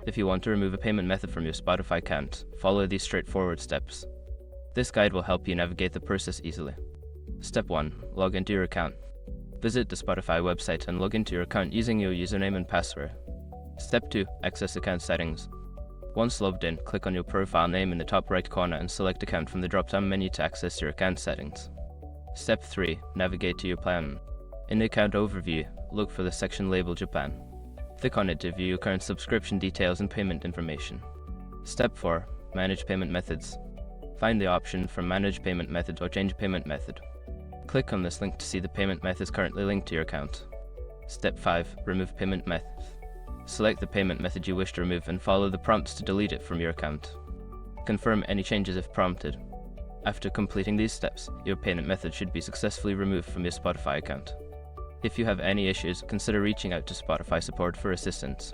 If you want to remove a payment method from your Spotify account, follow these straightforward steps. This guide will help you navigate the process easily. Step 1. Log into your account. Visit the Spotify website and log into your account using your username and password. Step 2. Access account settings. Once logged in, click on your profile name in the top right corner and select Account from the drop-down menu to access your account settings. Step 3. Navigate to your plan. In the account overview, look for the section labeled Japan. Click on it to view your current subscription details and payment information. Step 4. Manage payment methods. Find the option for Manage Payment Method or Change Payment Method. Click on this link to see the payment methods currently linked to your account. Step 5. Remove payment method. Select the payment method you wish to remove and follow the prompts to delete it from your account. Confirm any changes if prompted. After completing these steps, your payment method should be successfully removed from your Spotify account. If you have any issues, consider reaching out to Spotify support for assistance.